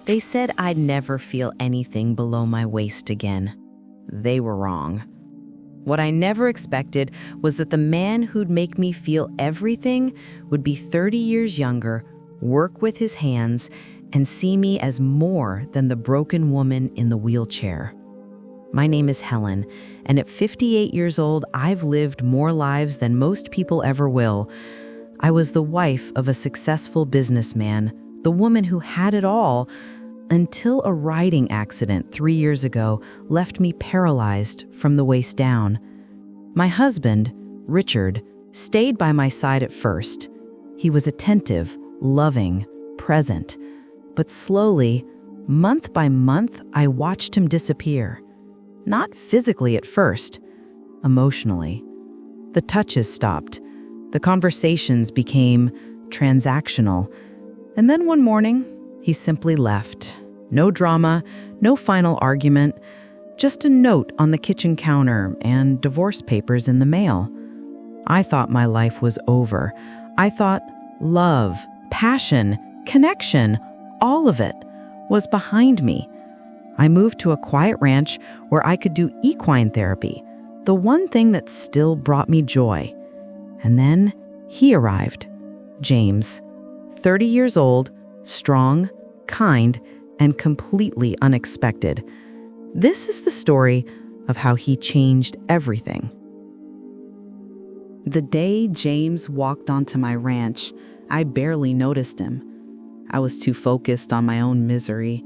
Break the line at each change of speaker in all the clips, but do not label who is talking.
They said I'd never feel anything below my waist again. They were wrong. What I never expected was that the man who'd make me feel everything would be 30 years younger, work with his hands, and see me as more than the broken woman in the wheelchair. My name is Helen, and at 58 years old, I've lived more lives than most people ever will. I was the wife of a successful businessman, the woman who had it all, until a riding accident 3 years ago left me paralyzed from the waist down. My husband, Richard, stayed by my side at first. He was attentive, loving, present. But slowly, month by month, I watched him disappear. Not physically at first, emotionally. The touches stopped. The conversations became transactional. And then one morning, he simply left. No drama, no final argument, just a note on the kitchen counter and divorce papers in the mail. I thought my life was over. I thought love, passion, connection, all of it was behind me. I moved to a quiet ranch where I could do equine therapy, the one thing that still brought me joy. And then he arrived, James, 30 years old, strong, kind, and completely unexpected. This is the story of how he changed everything. The day James walked onto my ranch, I barely noticed him. I was too focused on my own misery,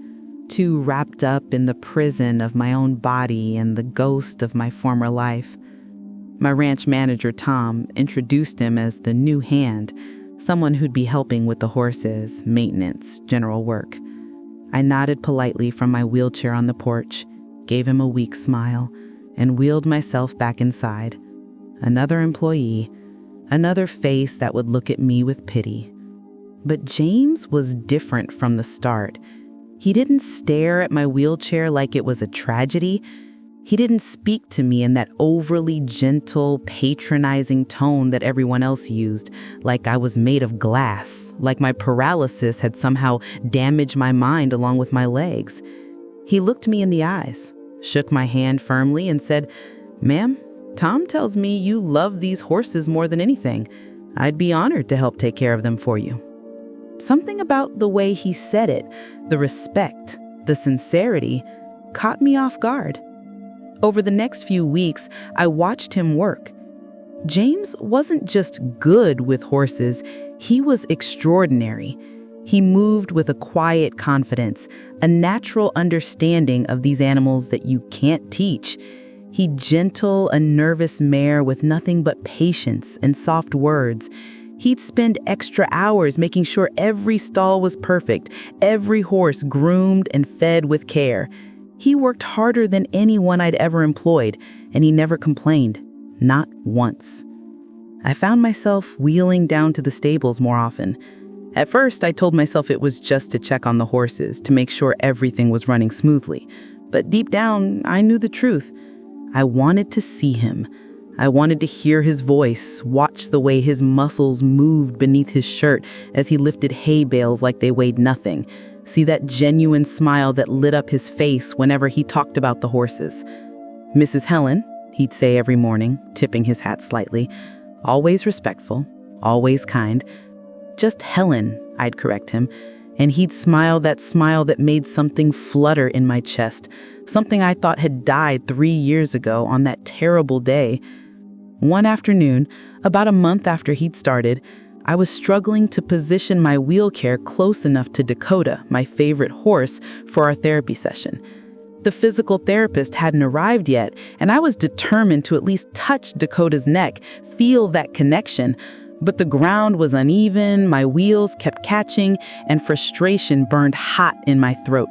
too wrapped up in the prison of my own body and the ghost of my former life. My ranch manager, Tom, introduced him as the new hand, someone who'd be helping with the horses, maintenance, general work. I nodded politely from my wheelchair on the porch, gave him a weak smile, and wheeled myself back inside. Another employee, another face that would look at me with pity. But James was different from the start. He didn't stare at my wheelchair like it was a tragedy. He didn't speak to me in that overly gentle, patronizing tone that everyone else used, like I was made of glass, like my paralysis had somehow damaged my mind along with my legs. He looked me in the eyes, shook my hand firmly, and said, "Ma'am, Tom tells me you love these horses more than anything. I'd be honored to help take care of them for you." Something about the way he said it, the respect, the sincerity, caught me off guard. Over the next few weeks, I watched him work. James wasn't just good with horses, he was extraordinary. He moved with a quiet confidence, a natural understanding of these animals that you can't teach. He'd gentle a nervous mare with nothing but patience and soft words. He'd spend extra hours making sure every stall was perfect, every horse groomed and fed with care. He worked harder than anyone I'd ever employed, and he never complained, not once. I found myself wheeling down to the stables more often. At first, I told myself it was just to check on the horses, to make sure everything was running smoothly. But deep down, I knew the truth. I wanted to see him. I wanted to hear his voice, watch the way his muscles moved beneath his shirt as he lifted hay bales like they weighed nothing. See that genuine smile that lit up his face whenever he talked about the horses. "Mrs. Helen," he'd say every morning, tipping his hat slightly. Always respectful, always kind. "Just Helen," I'd correct him, and he'd smile that made something flutter in my chest, something I thought had died 3 years ago on that terrible day. One afternoon, about a month after he'd started, I was struggling to position my wheelchair close enough to Dakota, my favorite horse, for our therapy session. The physical therapist hadn't arrived yet, and I was determined to at least touch Dakota's neck, feel that connection. But the ground was uneven, my wheels kept catching, and frustration burned hot in my throat.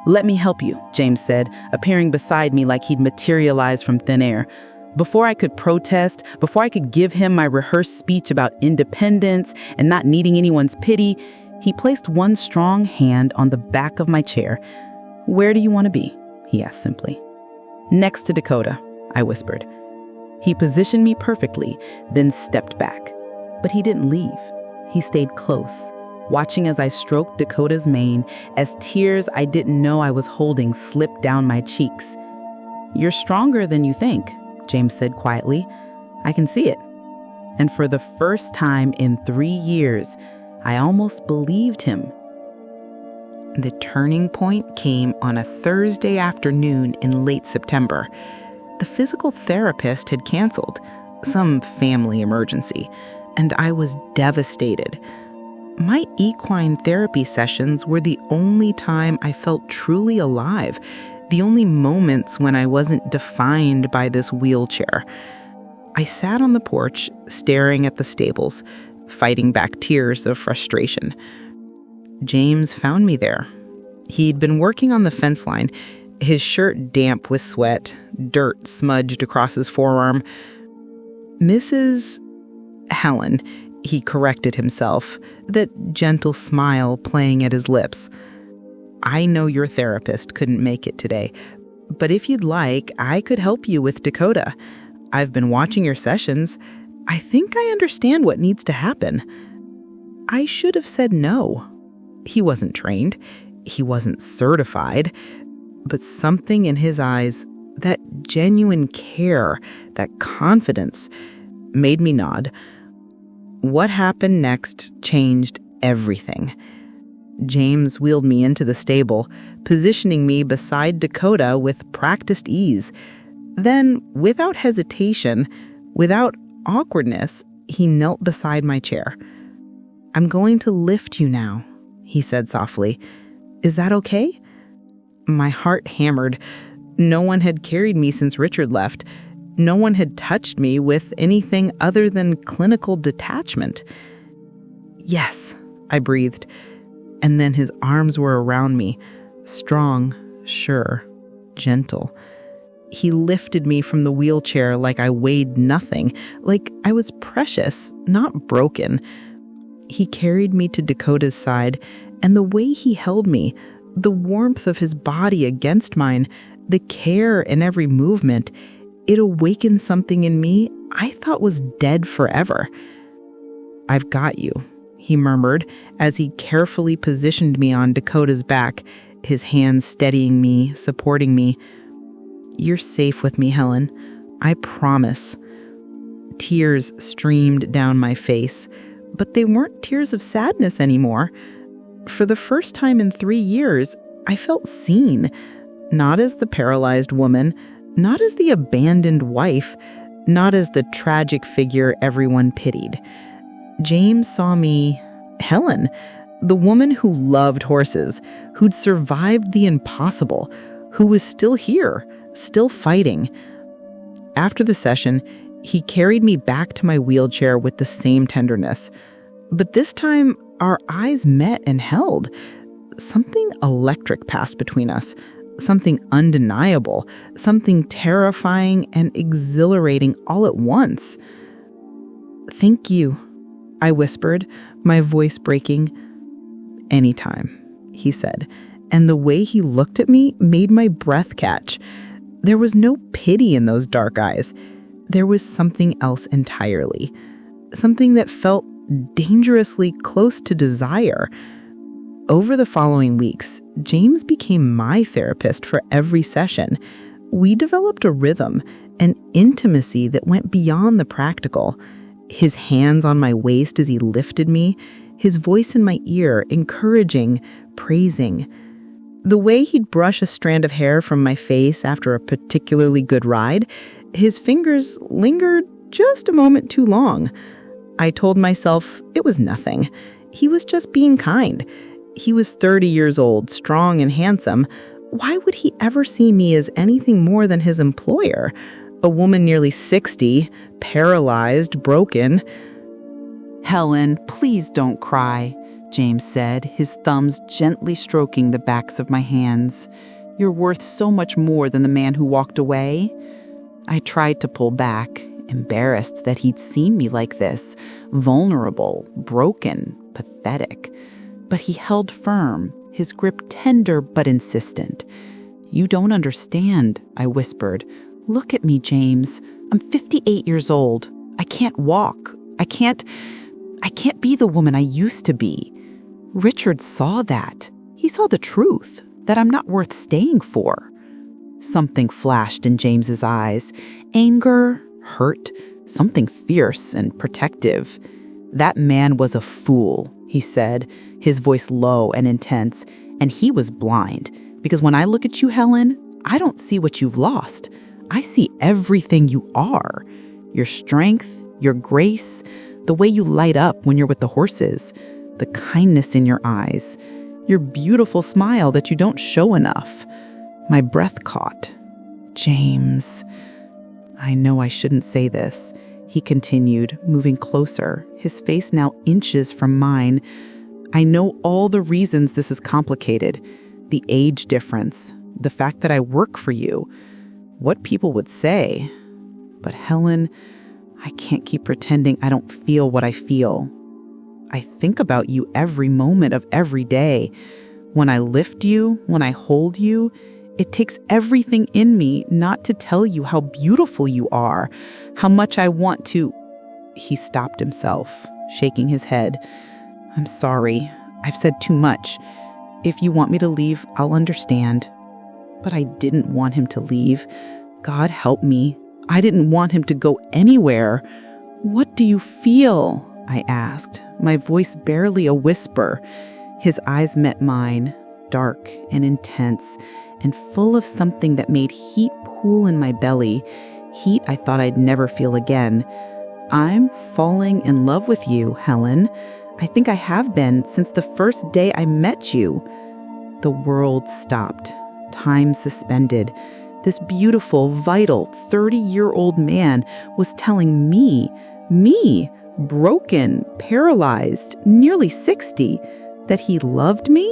"Let me help you," James said, appearing beside me like he'd materialized from thin air. Before I could protest, before I could give him my rehearsed speech about independence and not needing anyone's pity, he placed one strong hand on the back of my chair. "Where do you want to be?" he asked simply. "Next to Dakota," I whispered. He positioned me perfectly, then stepped back. But he didn't leave. He stayed close, watching as I stroked Dakota's mane, as tears I didn't know I was holding slipped down my cheeks. "You're stronger than you think," James said quietly. "I can see it." And for the first time in 3 years, I almost believed him. The turning point came on a Thursday afternoon in late September. The physical therapist had canceled, some family emergency, and I was devastated. My equine therapy sessions were the only time I felt truly alive, the only moments when I wasn't defined by this wheelchair. I sat on the porch, staring at the stables, fighting back tears of frustration. James found me there. He'd been working on the fence line, his shirt damp with sweat, dirt smudged across his forearm. "Mrs. Helen," he corrected himself, that gentle smile playing at his lips. "I know your therapist couldn't make it today, but if you'd like, I could help you with Dakota. I've been watching your sessions. I think I understand what needs to happen." I should have said no. He wasn't trained. He wasn't certified. But something in his eyes, that genuine care, that confidence, made me nod. What happened next changed everything. James wheeled me into the stable, positioning me beside Dakota with practiced ease. Then, without hesitation, without awkwardness, he knelt beside my chair. "I'm going to lift you now," he said softly. "Is that okay?" My heart hammered. No one had carried me since Richard left. No one had touched me with anything other than clinical detachment. "Yes," I breathed. And then his arms were around me, strong, sure, gentle. He lifted me from the wheelchair like I weighed nothing, like I was precious, not broken. He carried me to Dakota's side, and the way he held me, the warmth of his body against mine, the care in every movement, it awakened something in me I thought was dead forever. "I've got you," he murmured as he carefully positioned me on Dakota's back, his hands steadying me, supporting me. "You're safe with me, Helen. I promise." Tears streamed down my face, but they weren't tears of sadness anymore. For the first time in 3 years, I felt seen, not as the paralyzed woman, not as the abandoned wife, not as the tragic figure everyone pitied. James saw me, Helen, the woman who loved horses, who'd survived the impossible, who was still here, still fighting. After the session, he carried me back to my wheelchair with the same tenderness. But this time, our eyes met and held. Something electric passed between us, something undeniable, something terrifying and exhilarating all at once. "Thank you," I whispered, my voice breaking. "Anytime," he said, and the way he looked at me made my breath catch. There was no pity in those dark eyes. There was something else entirely, something that felt dangerously close to desire. Over the following weeks, James became my therapist for every session. We developed a rhythm, an intimacy that went beyond the practical. His hands on my waist as he lifted me, his voice in my ear, encouraging, praising. The way he'd brush a strand of hair from my face after a particularly good ride, his fingers lingered just a moment too long. I told myself it was nothing. He was just being kind. He was 30 years old, strong and handsome. Why would he ever see me as anything more than his employer? A woman nearly 60, paralyzed, broken. "Helen, please don't cry," James said, his thumbs gently stroking the backs of my hands. "You're worth so much more than the man who walked away." I tried to pull back, embarrassed that he'd seen me like this, vulnerable, broken, pathetic. But he held firm, his grip tender but insistent. "You don't understand," I whispered. "Look at me, James. I'm 58 years old. I can't walk. I can't be the woman I used to be." Richard saw that. He saw the truth, that I'm not worth staying for. Something flashed in James's eyes. Anger, hurt, something fierce and protective. That man was a fool, he said, his voice low and intense, and he was blind. Because when I look at you, Helen, I don't see what you've lost. I see everything you are. Your strength, your grace, the way you light up when you're with the horses, the kindness in your eyes, your beautiful smile that you don't show enough. My breath caught. James. I know I shouldn't say this, he continued, moving closer, his face now inches from mine. I know all the reasons this is complicated. The age difference, the fact that I work for you, what people would say. But Helen, I can't keep pretending I don't feel what I feel. I think about you every moment of every day. When I lift you, when I hold you, it takes everything in me not to tell you how beautiful you are, how much I want to... He stopped himself, shaking his head. I'm sorry. I've said too much. If you want me to leave, I'll understand. But I didn't want him to leave. God help me. I didn't want him to go anywhere. What do you feel? I asked, my voice barely a whisper. His eyes met mine, dark and intense, and full of something that made heat pool in my belly, heat I thought I'd never feel again. I'm falling in love with you, Helen. I think I have been since the first day I met you. The world stopped, time suspended. This beautiful, vital, 30-year-old man was telling me, broken, paralyzed, nearly 60, that he loved me?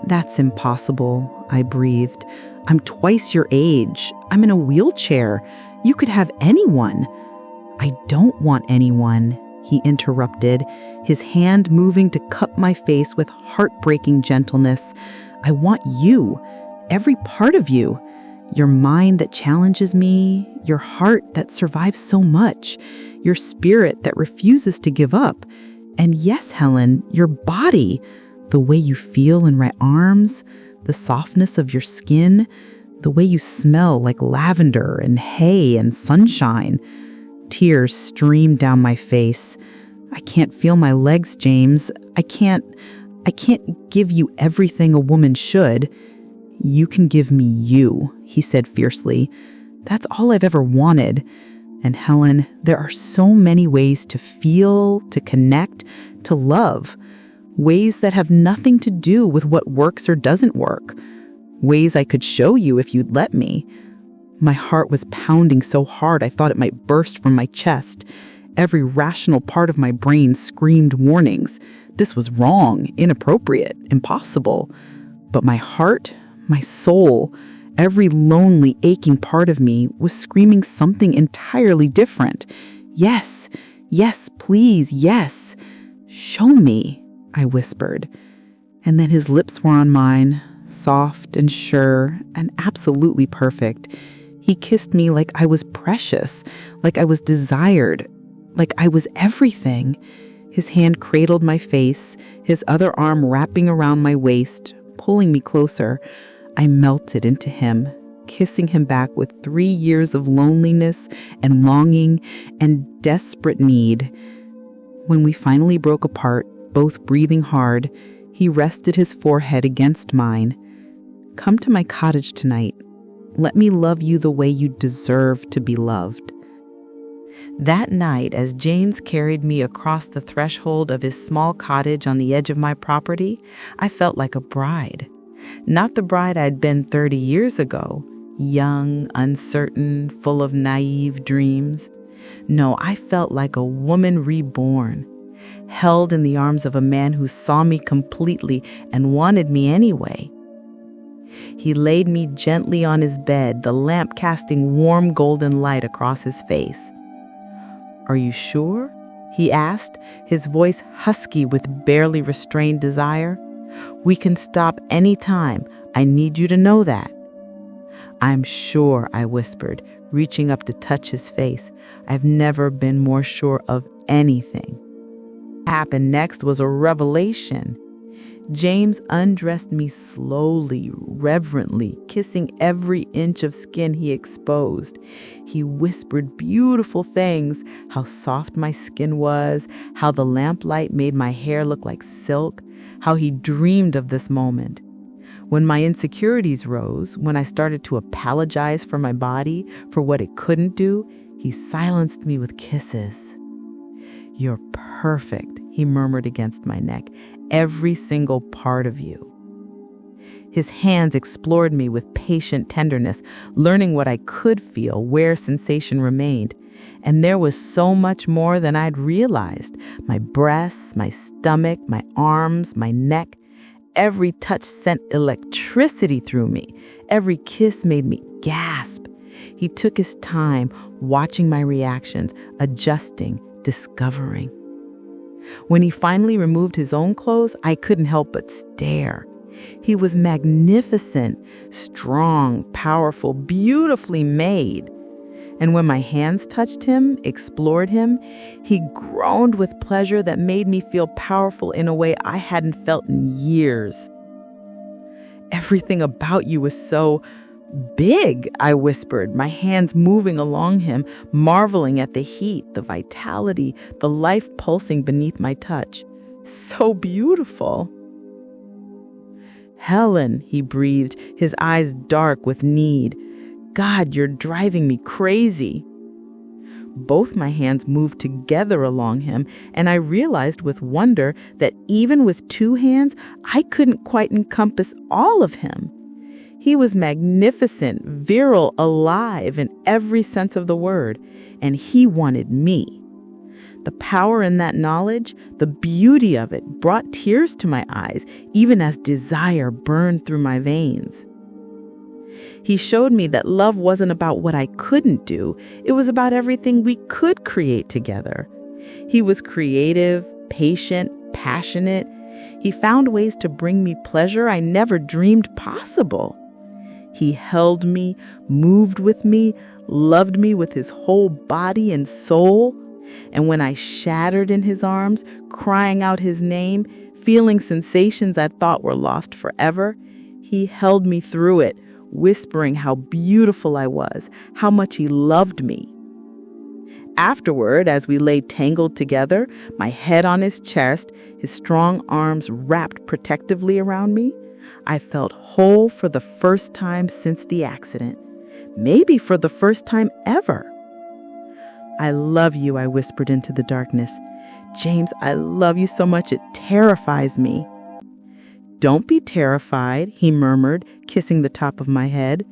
That's impossible, I breathed. I'm twice your age. I'm in a wheelchair. You could have anyone. I don't want anyone, he interrupted, his hand moving to cup my face with heartbreaking gentleness. I want you, every part of you. Your mind that challenges me, your heart that survives so much, your spirit that refuses to give up. And yes, Helen, your body, the way you feel in my arms, the softness of your skin, the way you smell like lavender and hay and sunshine. Tears streamed down my face. I can't feel my legs, James. I can't give you everything a woman should. You can give me you, he said fiercely. That's all I've ever wanted. And Helen, there are so many ways to feel, to connect, to love. Ways that have nothing to do with what works or doesn't work. Ways I could show you if you'd let me. My heart was pounding so hard I thought it might burst from my chest. Every rational part of my brain screamed warnings. This was wrong, inappropriate, impossible. But my heart, my soul, every lonely, aching part of me was screaming something entirely different. Yes, yes, please, yes. Show me, I whispered. And then his lips were on mine, soft and sure and absolutely perfect. He kissed me like I was precious, like I was desired, like I was everything. His hand cradled my face, his other arm wrapping around my waist, pulling me closer. I melted into him, kissing him back with 3 years of loneliness and longing and desperate need. When we finally broke apart, both breathing hard, he rested his forehead against mine. Come to my cottage tonight. Let me love you the way you deserve to be loved. That night, as James carried me across the threshold of his small cottage on the edge of my property, I felt like a bride. Not the bride I'd been 30 years ago, young, uncertain, full of naive dreams. No, I felt like a woman reborn, held in the arms of a man who saw me completely and wanted me anyway. He laid me gently on his bed, the lamp casting warm golden light across his face. Are you sure? He asked, his voice husky with barely restrained desire. We can stop any time. I need you to know that. I'm sure, I whispered, reaching up to touch his face. I've never been more sure of anything. What happened next was a revelation. James undressed me slowly, reverently, kissing every inch of skin he exposed. He whispered beautiful things, how soft my skin was, how the lamplight made my hair look like silk, how he dreamed of this moment. When my insecurities rose, when I started to apologize for my body, for what it couldn't do, he silenced me with kisses. "You're perfect," he murmured against my neck, "every single part of you." His hands explored me with patient tenderness, learning what I could feel, where sensation remained. And there was so much more than I'd realized. My breasts, my stomach, my arms, my neck. Every touch sent electricity through me. Every kiss made me gasp. He took his time, watching my reactions, adjusting, discovering. When he finally removed his own clothes, I couldn't help but stare. He was magnificent, strong, powerful, beautifully made. And when my hands touched him, explored him, he groaned with pleasure that made me feel powerful in a way I hadn't felt in years. "Everything about you was so big," I whispered, my hands moving along him, marveling at the heat, the vitality, the life pulsing beneath my touch. "So beautiful." "Helen," he breathed, his eyes dark with need. "God, you're driving me crazy." Both my hands moved together along him, and I realized with wonder that even with two hands, I couldn't quite encompass all of him. He was magnificent, virile, alive in every sense of the word, and he wanted me. The power in that knowledge, the beauty of it, brought tears to my eyes, even as desire burned through my veins. He showed me that love wasn't about what I couldn't do. It was about everything we could create together. He was creative, patient, passionate. He found ways to bring me pleasure I never dreamed possible. He held me, moved with me, loved me with his whole body and soul. And when I shattered in his arms, crying out his name, feeling sensations I thought were lost forever, he held me through it, whispering how beautiful I was, how much he loved me. Afterward, as we lay tangled together, my head on his chest, his strong arms wrapped protectively around me, I felt whole for the first time since the accident, maybe for the first time ever. "I love you," I whispered into the darkness. "James, I love you so much it terrifies me." "Don't be terrified," he murmured, kissing the top of my head.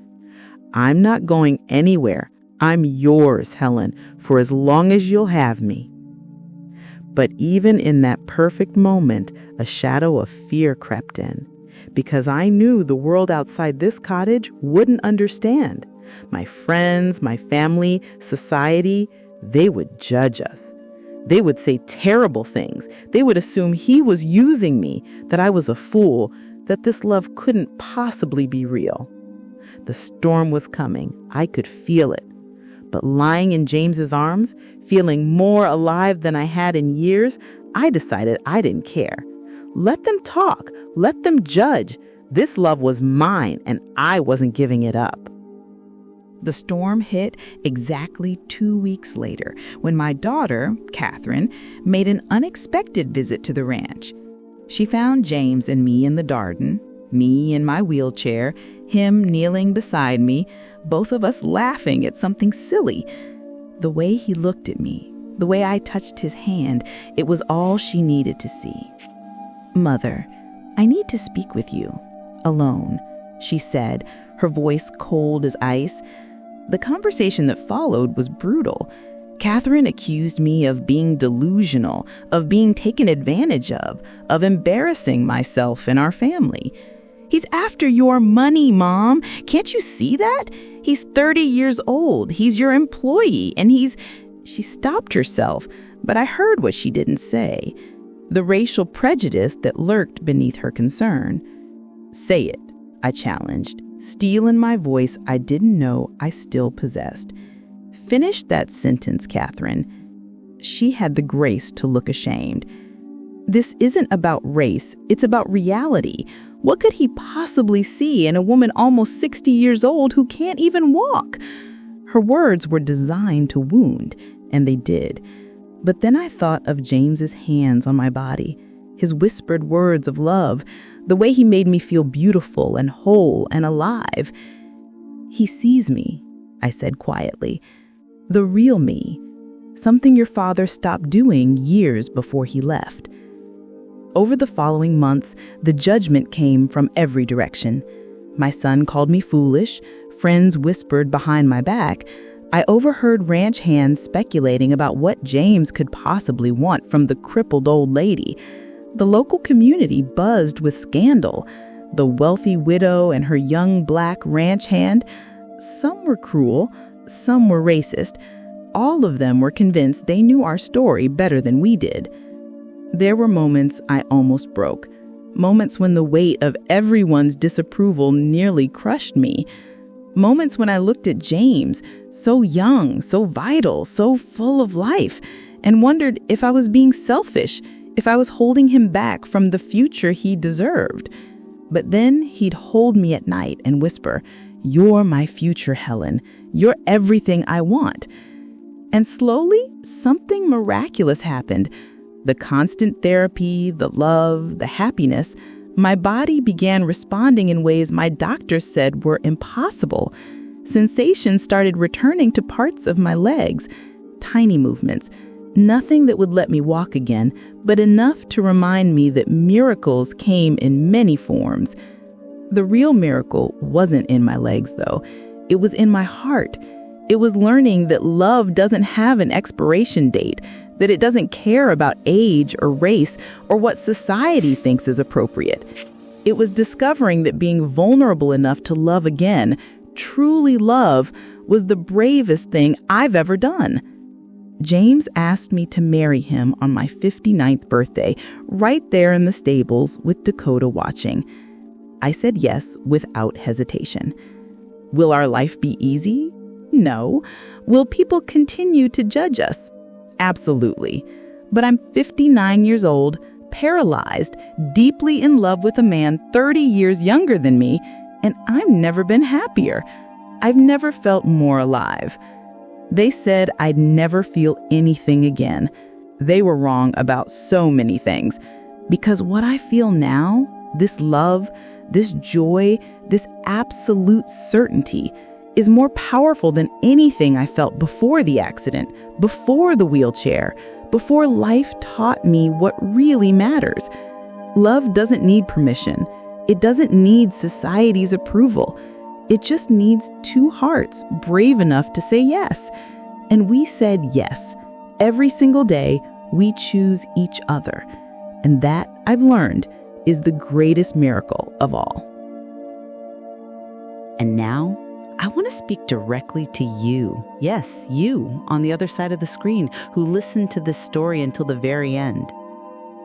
"I'm not going anywhere. I'm yours, Helen, for as long as you'll have me." But even in that perfect moment, a shadow of fear crept in, because I knew the world outside this cottage wouldn't understand. My friends, my family, society, they would judge us. They would say terrible things. They would assume he was using me, that I was a fool, that this love couldn't possibly be real. The storm was coming. I could feel it. But lying in James's arms, feeling more alive than I had in years, I decided I didn't care. Let them talk. Let them judge. This love was mine, and I wasn't giving it up. The storm hit exactly 2 weeks later when my daughter, Catherine, made an unexpected visit to the ranch. She found James and me in the garden, me in my wheelchair, him kneeling beside me, both of us laughing at something silly. The way he looked at me, the way I touched his hand, it was all she needed to see. "Mother, I need to speak with you, alone," she said, her voice cold as ice. The conversation that followed was brutal. Catherine accused me of being delusional, of being taken advantage of embarrassing myself and our family. "He's after your money, Mom. Can't you see that? He's 30 years old. He's your employee, and he's..." She stopped herself, but I heard what she didn't say. The racial prejudice that lurked beneath her concern. "Say it," I challenged, steel in my voice I didn't know I still possessed. "Finish that sentence, Catherine." She had the grace to look ashamed. This isn't about race, it's about reality. What could he possibly see in a woman almost 60 years old who can't even walk? Her words were designed to wound, and they did. But then I thought of James's hands on my body, his whispered words of love, the way he made me feel beautiful and whole and alive. "He sees me," I said quietly. "The real me. Something your father stopped doing years before he left." Over the following months, the judgment came from every direction. My son called me foolish. Friends whispered behind my back. I overheard ranch hands speculating about what James could possibly want from the crippled old lady. The local community buzzed with scandal. The wealthy widow and her young black ranch hand. Some were cruel, some were racist. All of them were convinced they knew our story better than we did. There were moments I almost broke. Moments when the weight of everyone's disapproval nearly crushed me. Moments when I looked at James, so young, so vital, so full of life, and wondered if I was being selfish, if I was holding him back from the future he deserved. But then he'd hold me at night and whisper, "You're my future, Helen. You're everything I want." And slowly, something miraculous happened. The constant therapy, the love, the happiness, my body began responding in ways my doctors said were impossible. Sensations started returning to parts of my legs, tiny movements, nothing that would let me walk again, but enough to remind me that miracles came in many forms. The real miracle wasn't in my legs, though. It was in my heart. It was learning that love doesn't have an expiration date, that it doesn't care about age or race or what society thinks is appropriate. It was discovering that being vulnerable enough to love again, truly love, was the bravest thing I've ever done. James asked me to marry him on my 59th birthday, right there in the stables with Dakota watching. I said yes without hesitation. Will our life be easy? No. Will people continue to judge us? Absolutely. But I'm 59 years old, paralyzed, deeply in love with a man 30 years younger than me, and I've never been happier. I've never felt more alive. They said I'd never feel anything again. They were wrong about so many things. Because what I feel now, this love, this joy, this absolute certainty, is more powerful than anything I felt before the accident, before the wheelchair, before life taught me what really matters. Love doesn't need permission. It doesn't need society's approval. It just needs two hearts brave enough to say yes. And we said yes. Every single day, we choose each other. And that, I've learned, is the greatest miracle of all. And now, I want to speak directly to you. Yes, you on the other side of the screen who listened to this story until the very end.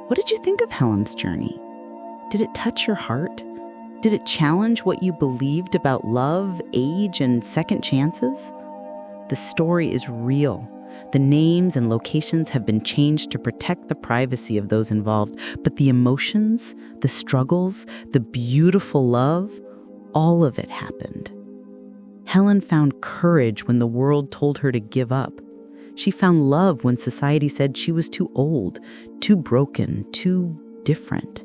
What did you think of Helen's journey? Did it touch your heart? Did it challenge what you believed about love, age, and second chances? The story is real. The names and locations have been changed to protect the privacy of those involved, but the emotions, the struggles, the beautiful love, all of it happened. Helen found courage when the world told her to give up. She found love when society said she was too old, too broken, too different.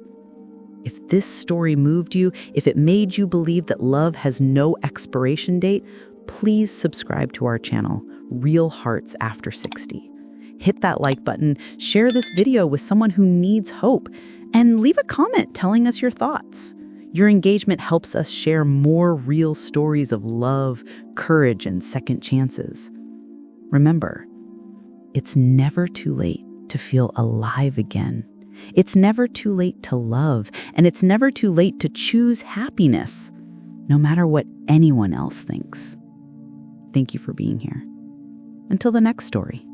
If this story moved you, if it made you believe that love has no expiration date, please subscribe to our channel, Real Hearts After 60. Hit that like button, share this video with someone who needs hope, and leave a comment telling us your thoughts. Your engagement helps us share more real stories of love, courage, and second chances. Remember, it's never too late to feel alive again. It's never too late to love, and it's never too late to choose happiness, no matter what anyone else thinks. Thank you for being here. Until the next story.